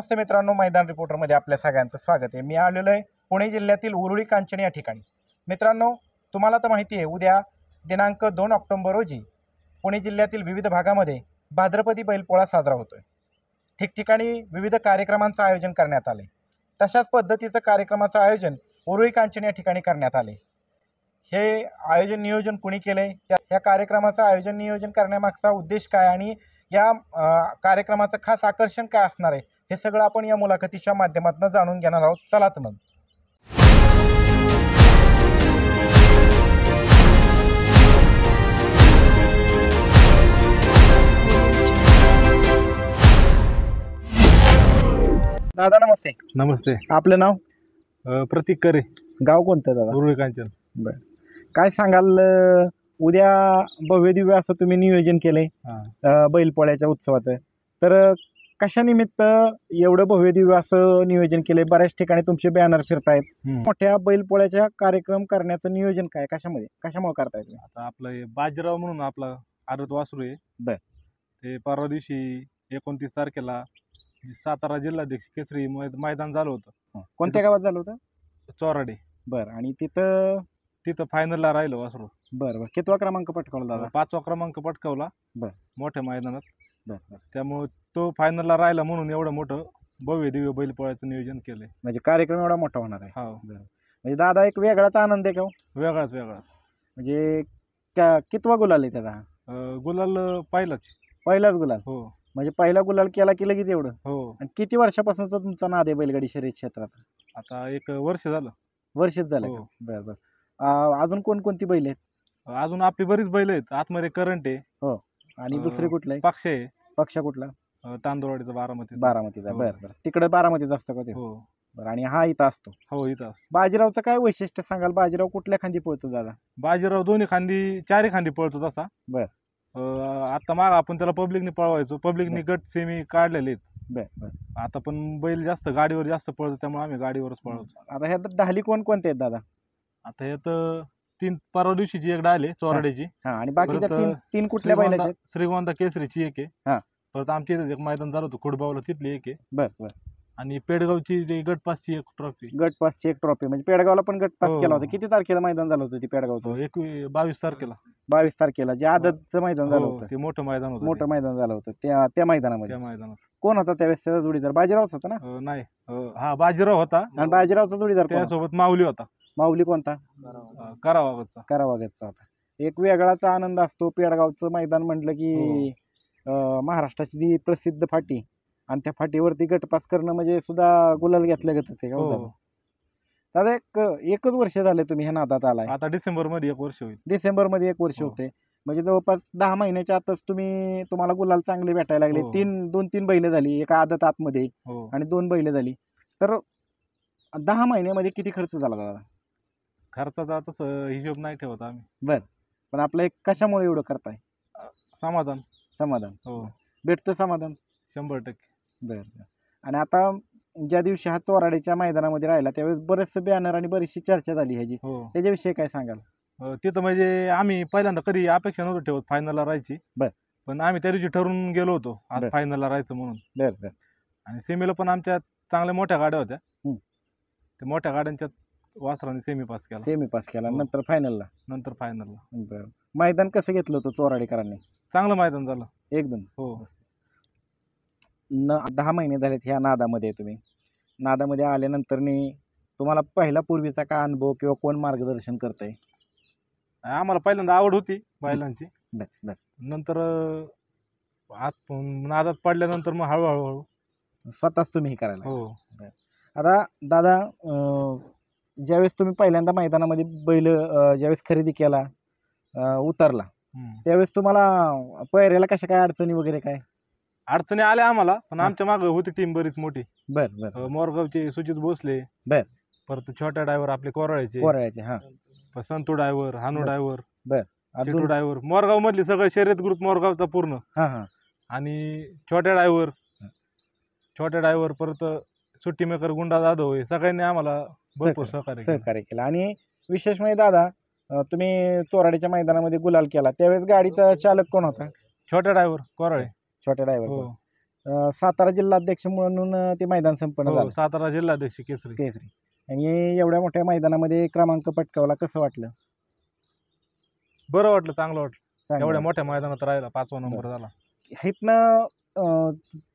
नमस्ते मित्रांनो, मैदान रिपोर्टरमध्ये आपल्या सगळ्यांचं स्वागत आहे। मी आलेलो आहे पुणे जिल्ह्यातील उरुळी कांचन या ठिकाणी। मित्रांनो, तुम्हाला तर माहिती आहे, उद्या दिनांक 2 ऑक्टोबर रोजी पुणे जिल्ह्यातील विविध भागामध्ये भाद्रपदी बैलपोळा साजरा होतोय। ठिकठिकाणी विविध कार्यक्रमांचं आयोजन करण्यात आले। तशाच पद्धतीचं कार्यक्रमाचं आयोजन उरुळी कांचन या ठिकाणी करण्यात आले। हे आयोजन नियोजन कुणी केले, त्या कार्यक्रमाचं आयोजन नियोजन करण्यामागचा उद्देश काय आणि या कार्यक्रमाचं खास आकर्षण काय असणार आहे, हे सगळं आपण या मुलाखतीच्या माध्यमातून जाणून घेणार आहोत। चला तर मग। दादा नमस्ते। नमस्ते। आपलं नाव? प्रतीक करे। गाव कोणतं दादा? उरुळी कांचन। बरं, काय सांगाल, उद्या भव्य दिव्य असं तुम्ही नियोजन केलंय बैलपोळ्याच्या उत्सवाचं, तर कशानिमित्त एवढं भव्य दिव्य असं नियोजन केलंय? बऱ्याच ठिकाणी तुमचे बॅनर फिरतायत। मोठ्या बैलपोळ्याच्या कार्यक्रम करण्याचं नियोजन काय, कशामुळे करतायत? आता आपलं बाजीराव म्हणून आपला आदत वासरू आहे। बर, ते परवा दिवशी 29 तारखेला सातारा जिल्हाध्यक्ष केसरी मैदान झालं होतं। कोणत्या गावात झालं होतं? चोराडे। बर, आणि तिथं फायनलला राहिलं वासरू। बरं, कितवा क्रमांक पटकावला दादा? 5वा क्रमांक पटकावला। बर, मोठ्या मैदानात। बर, त्यामुळे तो फायनलला राहिला म्हणून एवढं मोठं भव्य दिव्य बैलपोळ्याचं नियोजन केलंय। म्हणजे कार्यक्रम एवढा मोठा होणार आहे? हो। म्हणजे दादा एक वेगळाच आनंद आहे का? वेगळाच। म्हणजे कितवा गुलाल आहे त्याचा? गुलाल पहिलाच गुलाल? हो। म्हणजे पहिला गुलाल केला की लगेच एवढं? हो। आणि किती वर्षापासूनचा तुमचा नाद आहे बैलगाडी शर्यत क्षेत्रात? आता 1 वर्ष झालं। वर्षच झालं? हो। बरं, अजून कोणकोणती बैल आहेत? अजून आपली बरीच बैल आहेत। आतमध्ये करंट आहे। हो, आणि दुसरे कुठले? पक्ष आहे। पक्ष कुठला? तांदूळवाडीचा बारामतीचा। बरं, तिकडे बारामतीच असतं का ते? हो। बरं, आणि हा इथं असतो? हो, इथं असतो। बाजीरावचं काय वैशिष्ट्य सांगाल? बाजीराव कुठल्या खांदी पळतो दादा? बाजीराव दोन्ही खांदी, चारी खांदी पळतो तसा। बर, आता माग आपण त्याला पब्लिकने पळवायचो, पब्लिकने गट सेमी काढलेले आहेत। बर, आता पण बैल जास्त गाडीवर जास्त पळतो, त्यामुळे आम्ही गाडीवरच पळवतो। आता ह्या ढाली कोणते आहेत दादा? आता यात 3 परवा दिवशीची एक डाल आहे चोराड्याची। आणि बाकीच्या तीन कुठल्या बैलाचे? श्रीगोंदा केसरीची एक आहे। हा, परत आमच्या इथे एक मैदान झालं होतं खुडबावला, तिथली एक आहे। बर, आणि पेडगावची ते गटपासची एक ट्रॉफी। गटपासची एक ट्रॉफी? म्हणजे पेडगावला पण गटपास हो। केला होता? किती तारखेला मैदान झालं होतं ते पेडगावचं? 22 तारखेला। 22 तारखेला जे आदतचं मैदान झालं होतं? ते मोठं मैदान होतं। मोठं मैदान झालं होतं त्या मैदानामध्ये? त्या मैदानात कोण होता त्यावेळेस त्याचा जोडीदार? बाजीरावच होता ना? नाही, हा बाजीराव होता। आणि बाजीरावचा जोडीदार कोण होता? त्यासोबत माऊली होता। माऊली कोणता? करावागतचा होता। एक वेगळाच आनंद असतो पेडगावचं मैदान म्हटलं की महाराष्ट्राची प्रसिद्ध फाटी, आणि त्या फाटीवरती गटपास करणं म्हणजे सुद्धा गुलाल घेतल्या गतच आहे का? दादा एकच वर्ष झाले तुम्ही ह्या नादात आलाय? आता डिसेंबर मध्ये 1 वर्ष होईल। डिसेंबर मध्ये 1 वर्ष होते, म्हणजे जवळपास 10 महिन्याच्या आतच तुम्हाला गुलाल चांगले भेटायला लागले। 2-3 बैल झाली, एक आदत आतमध्ये आणि 2 बैल झाली, तर 10 महिन्यामध्ये किती खर्च झाला दादा? खर्चाचा तसं हिशोब नाही ठेवत आम्ही। बर, पण आपलं एक कशामुळे एवढं करताय? समाधान। हो, भेटतं समाधान? 100%। बर, आणि आता ज्या दिवशी हा चोराड्याच्या मैदानामध्ये राहिला त्यावेळेस बरेचसे बॅनर आणि बरीचशी चर्चा झाली ह्याची, त्याच्याविषयी काय सांगाल? तिथं म्हणजे आम्ही पहिल्यांदा कधी अपेक्षा नव्हतो ठेवत फायनलला राहायची। बर, पण आम्ही त्या दिवशी ठरवून गेलो होतो आज फायनलला राहायचं म्हणून। बर, आणि सेमीला पण आमच्या चांगल्या मोठ्या गाड्या होत्या। त्या मोठ्या गाड्यांच्या वासराने सेमी पास केला। नंतर फायनलला? बर, मैदान कसं घेतलं होतं चोराडेकरांनी? चांगलं मैदान झालं एकदम? हो। 10 महिने झालेत ह्या नादामध्ये, तुम्ही नादामध्ये आल्यानंतर तुम्हाला पहिला पूर्वीचा काय अनुभव किंवा कोण मार्गदर्शन करतंय? आम्हाला पहिल्यांदा आवड होती बैलांची, नंतर नादात पडल्यानंतर मग हळूहळू स्वतःच तुम्ही हे करायला? हो। आता दादा, ज्यावेळेस तुम्ही पहिल्यांदा मैदानामध्ये बैल ज्यावेळेस खरेदी केला, उतरला, त्यावेळेस तुम्हाला पहिऱ्याला कशा काय अडचणी वगैरे काय अडचणी आल्या आम्हाला? पण आमच्या मागे होती टीम बरीच मोठी। बर, मोरगावचे सुजित भोसले, परत छोट्या ड्रायव्हर आपले कोराळ्याचे, संतू ड्रायव्हर, हानू ड्रायव्हर, चिटू ड्रायव्हर, मोरगाव मधली सगळे शर्यत ग्रुप मोरगावचा पूर्ण। आणि छोट्या ड्रायव्हर परत सुट्टी मेकर गुंडा जाधव, सगळ्यांनी आम्हाला भरपूर सहकार्य केलं। आणि विशेष म्हणजे दादा, तुम्ही चोराड्याच्या मैदानामध्ये गुलाल केला त्यावेळेस गाडीचा चालक कोण होता? छोट्या ड्रायव्हर कोराळे। छोट्या ड्रायव्हर? सातारा जिल्हाध्यक्ष म्हणून ते मैदान संपन्न हो, झालं. सातारा जिल्हाध्यक्ष केसरी. केसरी. आणि एवढ्या मोठ्या मैदानामध्ये क्रमांक पटकावला, कसं वाटलं? बरं वाटलं, चांगलं वाटलं. चांगलं एवढ्या वाटलं. मोठ्या मैदानात राहिला 5वा नंबर झाला. इथनं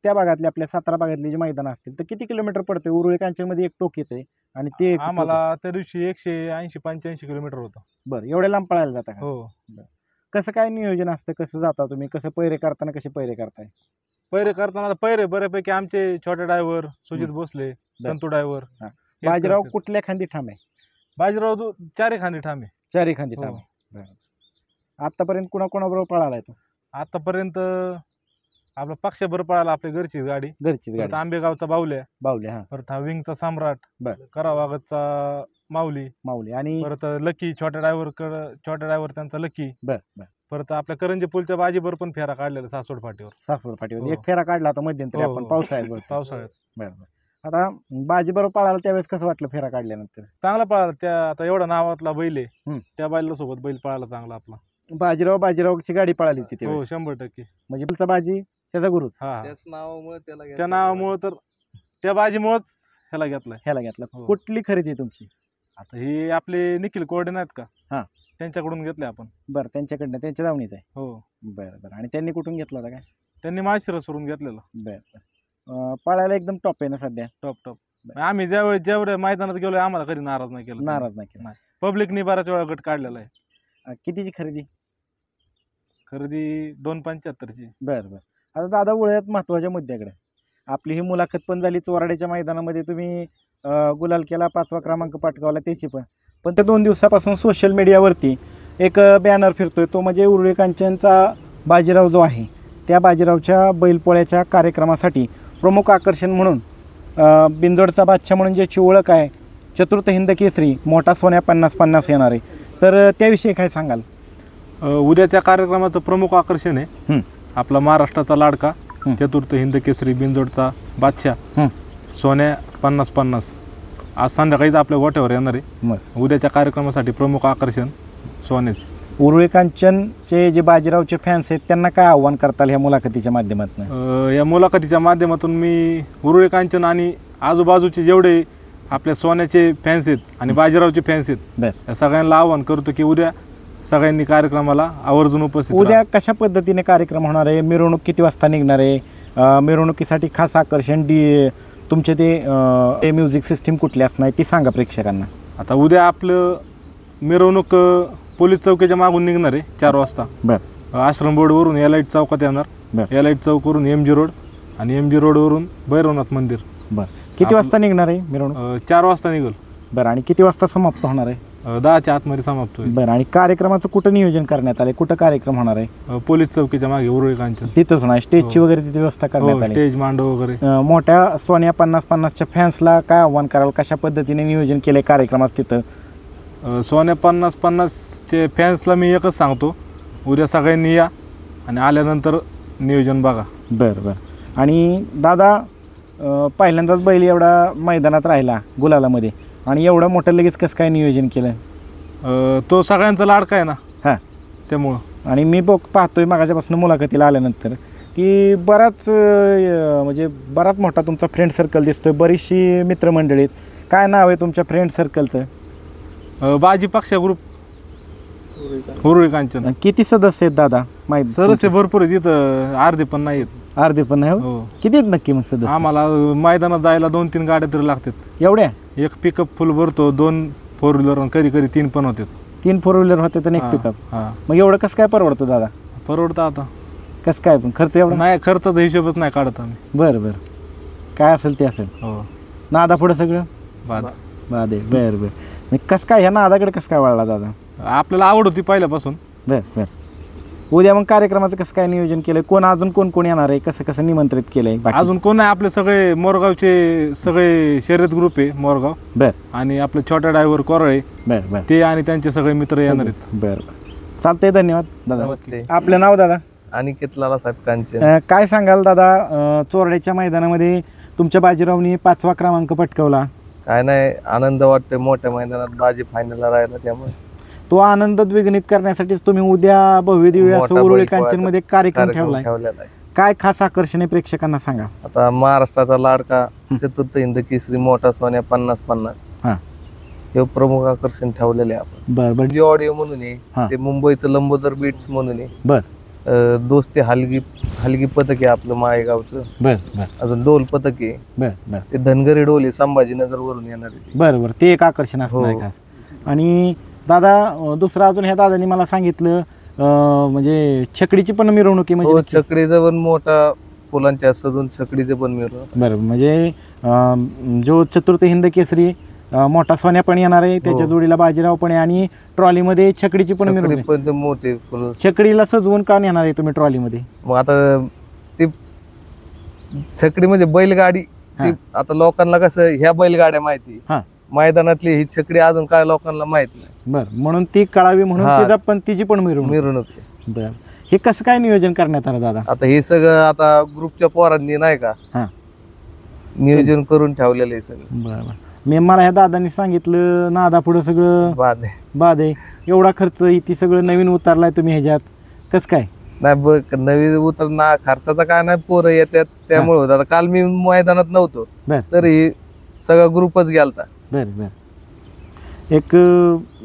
त्या भागातले, आपल्या सातारा भागातली जी मैदान असतील तर किती किलोमीटर पडते? उरुळी कांचनमध्ये एक टोक येते आणि ते एक टोक आम्हाला त्या दिवशी 180-85 किलोमीटर होतं. बरं, एवढ्या लांब पळायला जाता का? हो. कसं काय नियोजन असतं? कसं जाता तुम्ही? कसं पैरे करताना कसे पैरे करताय? पैरे करताना पैरे बऱ्यापैकी आमचे छोटे ड्रायव्हर सुजित भोसले, संतू ड्रायव्हर. बाजीराव कुठल्या खांदी ठाम आहे? बाजीराव चारी खांदी ठाम आहे. चारी खांदी ठाम हो. आहे. आतापर्यंत कोणाबरोबर पळालाय तो? आतापर्यंत आपला पक्षाबरोबर पळाला, आपली घरचीच गाडी. घरचीच परत गाडी. आंबेगावचा बावल्या, बावले. हा, परत हा विंगचा सम्राट, बरं. करावागतचा माऊली, माऊली आणि परत लकी छोट्या ड्रायव्हर त्यांचा लकी. बर परत आपल्या करंजी पुलच्या बाजीवर पण फेरा काढलेला सासवड फाटीवर. सासवड फाटीवर हो. एक फेरा काढला होता मध्यंतरी हो, आपण हो. पावसाळ्यात. पावसाळ्यात बरं. आता बाजी बरोबर पळाला त्यावेळेस कसं वाटलं फेरा काढल्यानंतर? चांगला पळाला. त्या आता एवढा नावातला बैल आहे, हम्म. त्या बैला सोबत बैल पळाला चांगला आपला. बाजीरावची गाडी पळाली होती हो, त्यावेळेस. 100%. म्हणजे पुढचा बाजी त्याचा गुरुच हा, त्याच नावामुळे त्याला त्या घेतलं. नावामुळे तर त्या बाजीमुळेच ह्याला घेतलाय. ह्याला घेतला. हो. कुठली खरेदी आहे तुमची? आता ही आपले निखिल कोरडे नाहीत का, हा. त्यांच्याकडून घेतले आपण. बरं, त्यांच्याकडनं, त्यांच्या दावणीच आहे. हो, बरं. आणि त्यांनी कुठून घेतला होता काय? त्यांनी माळशिरसवरून घेतलेला. बरं. पळायला एकदम टॉप आहे ना सध्या? टॉप. आम्ही जेवढ्या मैदानात गेलोय आम्हाला कधी नाराज नाही केलं. नाराज नाही केला. पब्लिकनी बऱ्याच वेळा गट काढलेला आहे. कितीची खरेदी? खरेदी 275ची. बरं. आता दादा, वळूयात महत्वाच्या मुद्द्याकडे. आपली ही मुलाखत पण झाली चोराड्याच्या मैदानामध्ये, तुम्ही गुलाल केला, 5वा क्रमांक पटकावला त्याची पण त्या 2 दिवसापासून सोशल मीडियावरती एक बॅनर फिरतोय, तो म्हणजे उरुळी कांचनचा बाजीराव जो आहे, त्या बाजीरावच्या बैलपोळ्याच्या कार्यक्रमासाठी प्रमुख आकर्षण म्हणून बिंदोडचा बादशाह म्हणून ज्याची ओळख आहे, चतुर्थ हिंद केसरी मोठा सोन्या 50-50 येणार आहे. तर त्याविषयी काय सांगाल? उद्याच्या कार्यक्रमाचं प्रमुख आकर्षण आहे आपला महाराष्ट्राचा लाडका चतुर्थ हिंद केसरी बिंदोडचा बादशाह सोन्या 50-50 आज संध्याकाळीच आपल्या गोठ्यावर येणार आहे. उद्याच्या कार्यक्रमासाठी प्रमुख आकर्षण सोनेच. उरुळी कांचनचे जे बाजीरावचे फॅन्स आहेत त्यांना काय आव्हान करताल ह्या मुलाखतीच्या माध्यमातून? या मुलाखतीच्या माध्यमातून मी उरुळी कांचन आणि आजूबाजूचे जेवढे आपल्या सोन्याचे फॅन्स आहेत आणि बाजीरावचे फॅन्स आहेत या सगळ्यांना आव्हान करतो की उद्या सगळ्यांनी कार्यक्रमाला आवर्जून उपस्थित. उद्या कशा पद्धतीने कार्यक्रम होणार आहे? मिरवणूक किती वाजता निघणार आहे? मिरवणुकीसाठी खास आकर्षण तुमचे ते म्युझिक सिस्टीम कुठली असणार ती सांगा प्रेक्षकांना. आता उद्या आपलं मिरवणूक पोलीस चौकीच्या मागून निघणार आहे 4 वाजता. बरं. आश्रम रोडवरून एलाईट चौकात येणार. एलाईट चौकवरून MG रोड आणि MG रोडवरून भैरवनाथ मंदिर. बरं. किती वाजता निघणार आहे मिरवणूक? 4 वाजता निघल. बरं. आणि किती वाजता समाप्त होणार आहे? 10च्या आतमध्ये समाप्त होईल. बरं. आणि कार्यक्रमाचं कुठं नियोजन करण्यात आले? कुठं कार्यक्रम होणार आहे? पोलीस चौकीच्या मागे उरुळी कांचन तिथंच होणार. स्टेजची वगैरे तिथे व्यवस्था करण्यात आली? स्टेज मांडव वगैरे. मोठ्या सोन्या 50-50च्या फॅन्सला काय आव्हान कराल? कशा पद्धतीने नियोजन केलंय कार्यक्रमात तिथं? सोन्या 50-50चे फॅन्सला मी एकच सांगतो, उद्या सगळ्यांनी या आणि आल्यानंतर नियोजन बघा. बरं. आणि दादा, पहिल्यांदाच बैल एवढा मैदानात राहिला गुलालामध्ये आणि एवढं मोठं लगेच कसं काय नियोजन केलं? तो सगळ्यांचा लाडका आहे ना, हां, त्यामुळं. आणि मी पाहतोय मागाच्यापासून मुलाखतीला आल्यानंतर की म्हणजे बराच मोठा तुमचा फ्रेंड सर्कल दिसतोय, बरीचशी मित्रमंडळी आहेत. काय नाव आहे तुमच्या फ्रेंड सर्कलचं? बाजी पक्षा ग्रुप उरुळी कांचन. किती सदस्य आहेत दादा? माहिती? सदस्य भरपूर आहेत, इथं अर्धे पण नाही आहेत. अर्धे पण नाही? हो. किती आहेत नक्की मग सदस्य? आम्हाला मैदानात जायला 2-3 गाड्या तरी लागतात. एवढ्या? एक पिकअप फुल भरतो, 2 4 व्हीलर आणि कधी 3 पण होते. 3 4 व्हीलर होते तर एक पिकअप. मग एवढं कसं काय परवडतं दादा? परवडतं आता कसं काय, पण खर्च एवढा नाही, खर्चाचा हिशोबच नाही काढत आम्ही. बरं. काय असेल ते असेल. हो. नादा पुढं सगळं बाद. बरं. मग कसं काय ह्या नादाकडे कसं काय वळला दादा? आपल्याला आवड होती पहिल्यापासून. बरं. उद्या मग कार्यक्रमाचं कसं काय नियोजन केलंय? अजून कोण येणार आहे? कसं निमंत्रित केलंय? अजून कोण नाही, आपले सगळे मोरगावचे सगळे शर्यत ग्रुप आहे मोरगाव. बरं. आणि आपले छोटा ड्रायव्हर कोरळे बरं ते आणि त्यांचे सगळे मित्र येणार आहेत. बरं. चालतंय, धन्यवाद दादा. नमस्ते. आपलं नाव दादा? अनिकेत लालासाहेब कांचन. काय सांगाल दादा, चोरड्याच्या मैदानामध्ये तुमच्या बाजीरावनी 5वा क्रमांक पटकावला? काय नाही, आनंद वाटतोय, मोठ्या मैदानात बाजी फायनलला राहिला, त्यामुळे तो आनंद द्विगुणित करण्यासाठीच तुम्ही उद्या भव्य दिव्य असं उरुळी कांचनमध्ये कार्यक्रम ठेवलाय. काय खास आकर्षण आहे प्रेक्षकांना सांगा. आता महाराष्ट्राचा लाडका चतुर्थ हिंद केसरी मोठा सोन्या 50-50 हा. हे प्रमुख आकर्षण ठेवलेले आहे आपण. बर जी ऑडिओ म्हणून आहे, हा. ते मुंबईचं लंबोदर बीट्स म्हणून आहे. बर. दोस्ती हलगी पथक आहे आपलं माळेगावचं. बर बर. अजून डोल पथक आहे. बर बर. ते धनगरी डोल आहे, संभाजीनगर वरून येणार आहे. बर बर, ते एक आकर्षण असणार आहे हो. खास. आणि दादा दुसरं अजून ह्या दादांनी मला सांगितलं म्हणजे छकडीची पण मिरवणूक आहे हो, म्हणजे. छकडीचं पण मोठा फुलांच्या सजून छकडीचं पण मिरवणूक. बरं, म्हणजे जो चतुर्थ हिंद केसरी मोठा सोन्या पण येणार आहे, त्याच्या हो. जोडीला बाजीराव पण आहे आणि ट्रॉलीमध्ये छकडीची पण छकडी मिरवणूक पण ते मोठे फुलं. छकडीला सजवून का नेणार आहे तुम्ही ट्रॉलीमध्ये? मग आता ते छकडी म्हणजे बैलगाडी. हा. आता लोकांना कसं ह्या बैलगाड्या माहिती, हा. मैदानातली ही छकडी अजून काय लोकांना माहित नाही. बरं, म्हणून ती कळावी म्हणून हा. तिची पण मिरवणूक. मिरवणूक आहे. बरं, हे कसं काय नियोजन करण्यात आलं दादा? आता हे सगळं आता ग्रुपच्या पोरांनी नाही का हा. नियोजन करून ठेवलेलं आहे सगळं. बरं, मला ह्या दादांनी सांगितलं नादा पुढं सगळं बाद आहे, एवढा खर्च ती सगळं नवीन उतारलाय तुम्ही ह्याच्यात, कसं काय? नाही बघ, नवीन उतर ना खर्चाचा काय नाही, पोरं येतात त्यामुळे होत. आता काल मी मैदानात नव्हतो बर. तरी सगळा ग्रुपच गेलता. बरं बरं. एक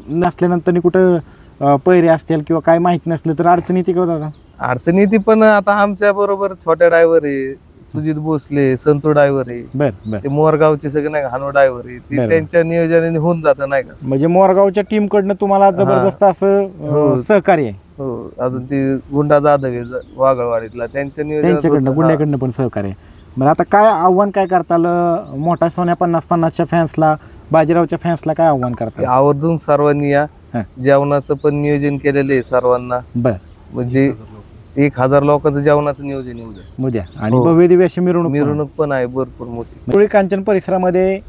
नसल्यानंतर कुठं पैरे असतील किंवा काय माहित नसलं तर अडचणी येते का दादा? अडचणी ती पण आता आमच्या बरोबर छोट्या ड्रायव्हर आहे, सुजित भोसले, संतू ड्रायव्हर आहे. बरं बरं. ते मोरगावचे सगळे नाही का, हानू ड्रायव्हर आहे, ती बरं. त्यांच्या नियोजनाने होऊन जातं नाही का. म्हणजे मोरगावच्या टीम कडनं तुम्हाला जबरदस्त असं हो. सहकार्य आहे. हो, अजून ती गुंडा जाधव आहे वागळवाडीतला, त्यांच्या त्यांच्याकडनं गुंड्याकडनं पण सहकार्य आहे. बरं, आता काय आव्हान काय करता आलं मोठा सोन्या 50-50च्या फॅन्सला, बाजीरावच्या फॅन्सला काय आव्हान करता? आवर्जून सर्वांनी या. हा. जेवणाचं पण नियोजन केलेलं आहे सर्वांना. बर, म्हणजे 1000 लोकांचं जेवणाचं नियोजन येऊ द्या उद्या. आणि हो. भव्य दिव्य अशी मिरवणूक मिरवणूक पण आहे भरपूर मोठी. पुढे कांचन परिसरामध्ये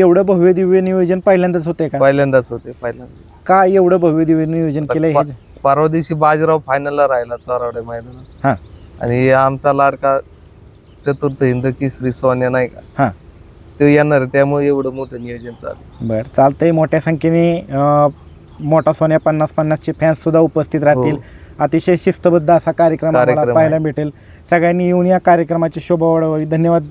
एवढं भव्य दिव्य नियोजन पहिल्यांदाच होते का? पहिल्यांदाच होते, पहिल्यांदा. का एवढं भव्य दिव्य नियोजन केलंय? हे परवा दिवशी बाजीराव फायनलला राहिला चोरावडे मैदानात. हा. आणि आमचा लाडका चतुर्थ हिंद केसरी सोन्या नाही का, हा. ते येणार आहे, त्यामुळे एवढं मोठं नियोजन चालू. बरं, चालतंय. मोठ्या संख्येने मोठा सोन्या 50-50चे फॅन्स सुद्धा उपस्थित राहतील. हो. अतिशय शिस्तबद्ध असा कार्यक्रम आम्हाला पाहायला भेटेल. सगळ्यांनी येऊन या कार्यक्रमाची शोभा वाढवावी. धन्यवाद.